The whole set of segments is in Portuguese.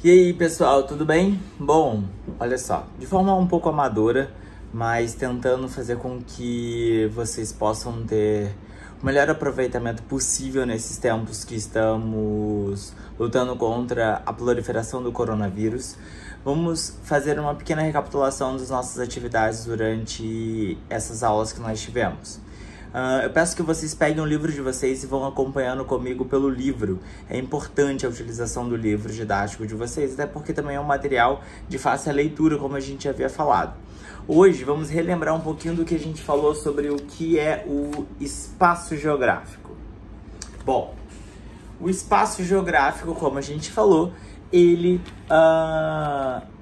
E aí pessoal, tudo bem? Bom, olha só, de forma um pouco amadora, mas tentando fazer com que vocês possam ter o melhor aproveitamento possível nesses tempos que estamos lutando contra a proliferação do coronavírus, vamos fazer uma pequena recapitulação das nossas atividades durante essas aulas que nós tivemos. Eu peço que vocês peguem o livro de vocês e vão acompanhando comigo pelo livro. É importante a utilização do livro didático de vocês, até porque também é um material de fácil leitura, como a gente havia falado. Hoje vamos relembrar um pouquinho do que a gente falou sobre o que é o espaço geográfico. Bom, o espaço geográfico, como a gente falou, ele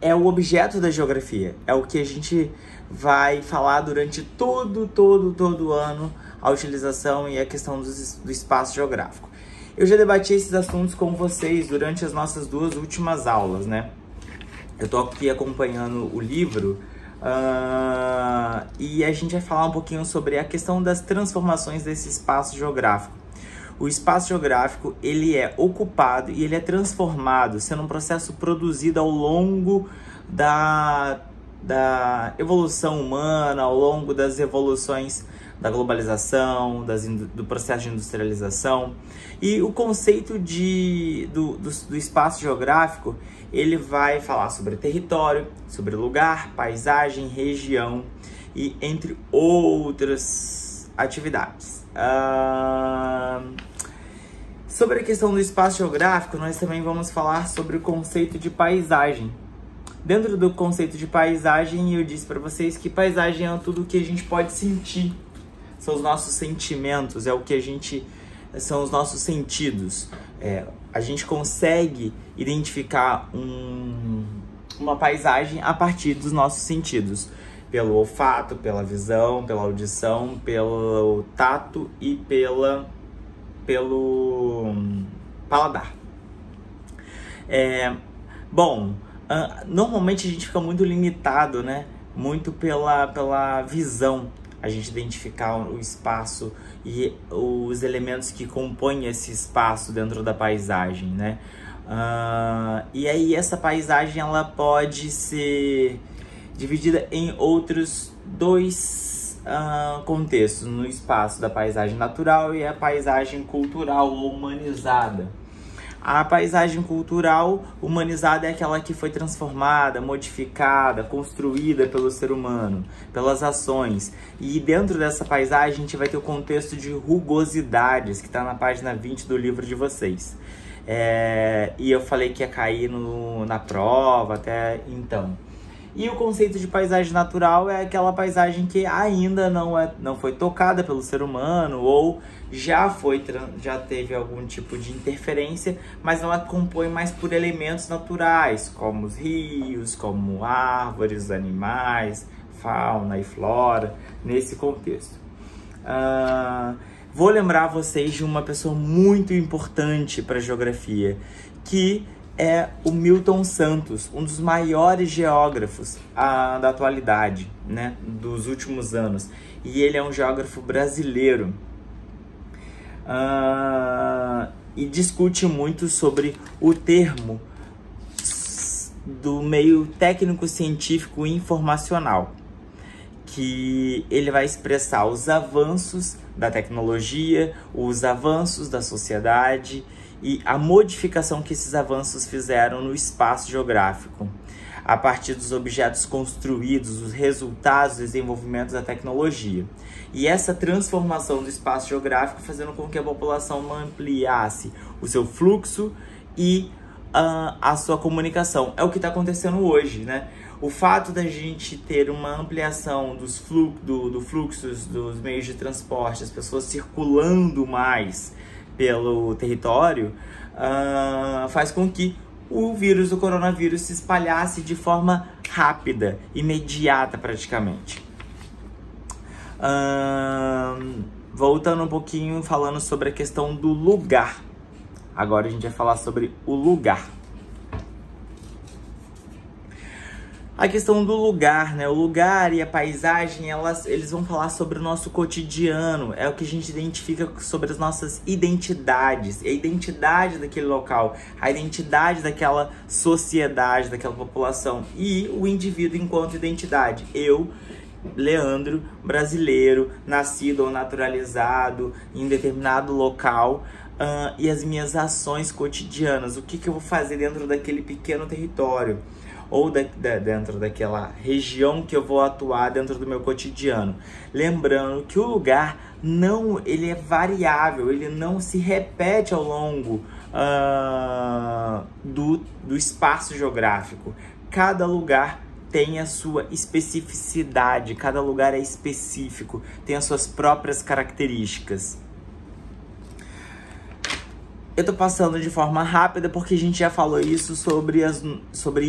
é o objeto da geografia. É o que a gente vai falar durante todo ano, a utilização e a questão do espaço geográfico. Eu já debati esses assuntos com vocês durante as nossas duas últimas aulas, né? Eu tô aqui acompanhando o livro e a gente vai falar um pouquinho sobre a questão das transformações desse espaço geográfico. O espaço geográfico, ele é ocupado e ele é transformado, sendo um processo produzido ao longo da evolução humana, ao longo das evoluções da globalização, do processo de industrialização. E o conceito do espaço geográfico, ele vai falar sobre território, sobre lugar, paisagem, região e entre outras atividades. Sobre a questão do espaço geográfico, nós também vamos falar sobre o conceito de paisagem. Dentro do conceito de paisagem, eu disse para vocês que paisagem é tudo o que a gente pode sentir. São os nossos sentimentos, são os nossos sentidos. A gente consegue identificar uma paisagem a partir dos nossos sentidos. Pelo olfato, pela visão, pela audição, pelo tato e pelo paladar. Normalmente a gente fica muito limitado, né? Muito pela visão, a gente identificar o espaço e os elementos que compõem esse espaço dentro da paisagem, né? E aí essa paisagem, ela pode ser dividida em outros dois contextos, no espaço da paisagem natural e a paisagem cultural ou humanizada. A paisagem cultural humanizada é aquela que foi transformada, modificada, construída pelo ser humano, pelas ações. E dentro dessa paisagem a gente vai ter o contexto de rugosidades, que está na página 20 do livro de vocês. E eu falei que ia cair na prova até então. E o conceito de paisagem natural é aquela paisagem que ainda não foi tocada pelo ser humano ou já teve algum tipo de interferência, mas ela compõe mais por elementos naturais, como os rios, como árvores, animais, fauna e flora, nesse contexto. Vou lembrar vocês de uma pessoa muito importante para a geografia, que é o Milton Santos, um dos maiores geógrafos da atualidade, né, dos últimos anos. E ele é um geógrafo brasileiro e discute muito sobre o termo do meio técnico-científico informacional, que ele vai expressar os avanços da tecnologia, os avanços da sociedade e a modificação que esses avanços fizeram no espaço geográfico, a partir dos objetos construídos, os resultados do desenvolvimento da tecnologia. E essa transformação do espaço geográfico fazendo com que a população ampliasse o seu fluxo e a sua comunicação. É o que está acontecendo hoje, né? O fato da gente ter uma ampliação dos fluxos dos meios de transporte, as pessoas circulando mais pelo território, faz com que o vírus do coronavírus se espalhasse de forma rápida, imediata praticamente. Voltando um pouquinho, falando sobre a questão do lugar. Agora a gente vai falar sobre o lugar. A questão do lugar, né? O lugar e a paisagem, eles vão falar sobre o nosso cotidiano. É o que a gente identifica sobre as nossas identidades. A identidade daquele local, a identidade daquela sociedade, daquela população. E o indivíduo enquanto identidade. Eu, Leandro, brasileiro, nascido ou naturalizado em determinado local. E as minhas ações cotidianas. O que eu vou fazer dentro daquele pequeno território? Ou dentro daquela região que eu vou atuar dentro do meu cotidiano. Lembrando que o lugar ele é variável, ele não se repete ao longo do espaço geográfico. Cada lugar tem a sua especificidade, cada lugar é específico, tem as suas próprias características. Eu tô passando de forma rápida porque a gente já falou isso sobre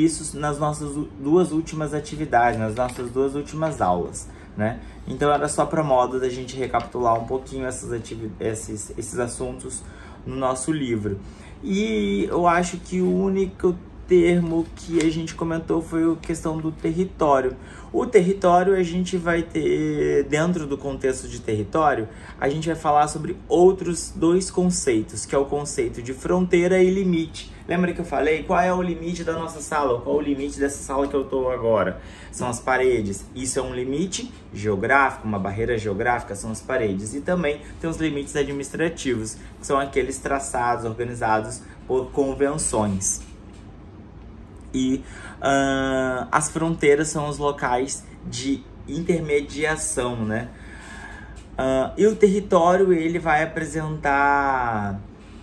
isso nas nossas duas últimas atividades, nas nossas duas últimas aulas, né? Então era só para modo da gente recapitular um pouquinho esses assuntos no nosso livro. E eu acho que o único termo que a gente comentou foi a questão do território. O território a gente vai ter, dentro do contexto de território, a gente vai falar sobre outros dois conceitos, que é o conceito de fronteira e limite. Lembra que eu falei qual é o limite da nossa sala? Qual é o limite dessa sala que eu estou agora? São as paredes. Isso é um limite geográfico, uma barreira geográfica, são as paredes. E também tem os limites administrativos, que são aqueles traçados, organizados por convenções. E as fronteiras são os locais de intermediação, né? E o território, ele vai apresentar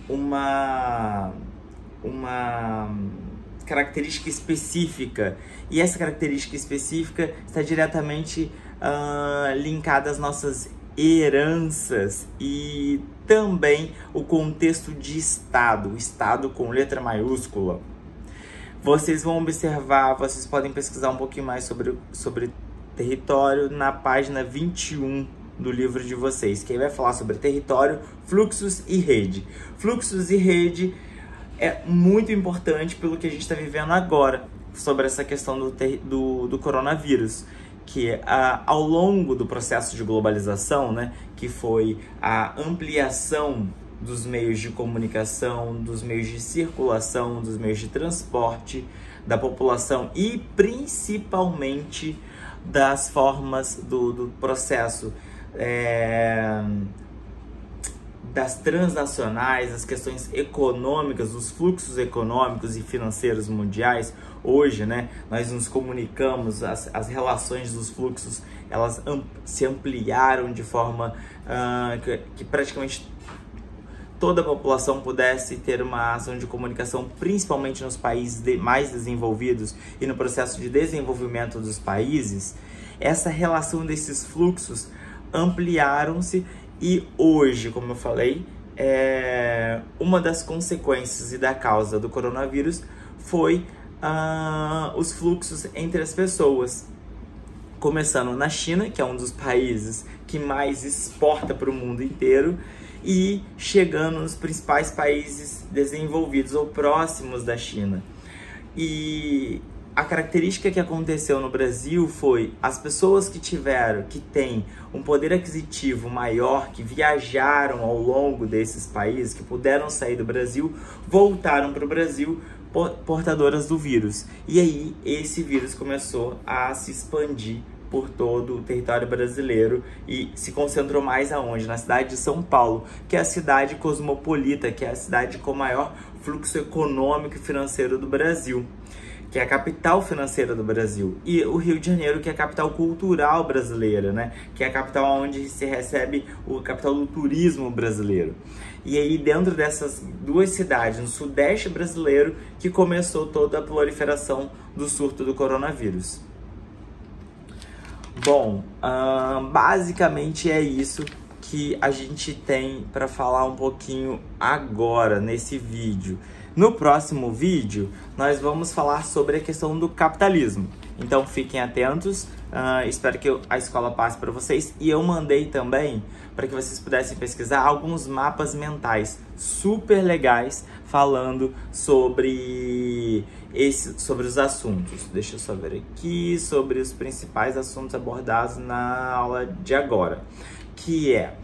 uma característica específica. E essa característica específica está diretamente linkada às nossas heranças e também o contexto de Estado, o Estado com letra maiúscula. Vocês vão observar, vocês podem pesquisar um pouquinho mais sobre território na página 21 do livro de vocês, que aí vai falar sobre território, fluxos e rede. Fluxos e rede é muito importante pelo que a gente está vivendo agora, sobre essa questão do coronavírus, que ao longo do processo de globalização, né, que foi a ampliação dos meios de comunicação, dos meios de circulação, dos meios de transporte da população e principalmente das formas do processo das transnacionais, as questões econômicas, os fluxos econômicos e financeiros mundiais. Hoje, né, nós nos comunicamos, as relações dos fluxos, elas se ampliaram de forma que praticamente toda a população pudesse ter uma ação de comunicação, principalmente nos países mais desenvolvidos e no processo de desenvolvimento dos países. Essa relação desses fluxos ampliaram-se e hoje, como eu falei, uma das consequências e da causa do coronavírus foi os fluxos entre as pessoas. Começando na China, que é um dos países que mais exporta para o mundo inteiro, e chegando nos principais países desenvolvidos ou próximos da China. E a característica que aconteceu no Brasil foi as pessoas que têm um poder aquisitivo maior, que viajaram ao longo desses países, que puderam sair do Brasil, voltaram para o Brasil portadoras do vírus. E aí esse vírus começou a se expandir por todo o território brasileiro e se concentrou mais aonde? Na cidade de São Paulo, que é a cidade cosmopolita, que é a cidade com maior fluxo econômico e financeiro do Brasil, que é a capital financeira do Brasil, e o Rio de Janeiro, que é a capital cultural brasileira, né? Que é a capital onde se recebe o capital do turismo brasileiro. E aí, dentro dessas duas cidades, no sudeste brasileiro, que começou toda a proliferação do surto do coronavírus. Bom, basicamente é isso que a gente tem para falar um pouquinho agora nesse vídeo. No próximo vídeo, nós vamos falar sobre a questão do capitalismo. Então fiquem atentos, espero que a escola passe para vocês. E eu mandei também para que vocês pudessem pesquisar alguns mapas mentais super legais falando sobre os assuntos. Deixa eu só ver aqui, sobre os principais assuntos abordados na aula de agora, que é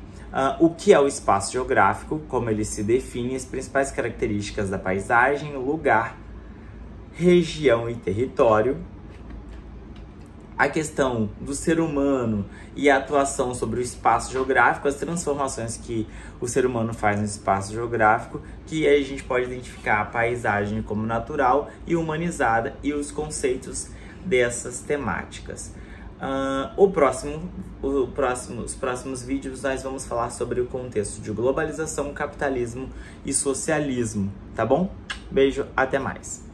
o que é o espaço geográfico, como ele se define, as principais características da paisagem, lugar, região e território, a questão do ser humano e a atuação sobre o espaço geográfico, as transformações que o ser humano faz no espaço geográfico, que aí a gente pode identificar a paisagem como natural e humanizada e os conceitos dessas temáticas. Os próximos vídeos nós vamos falar sobre o contexto de globalização, capitalismo e socialismo, tá bom? Beijo, até mais!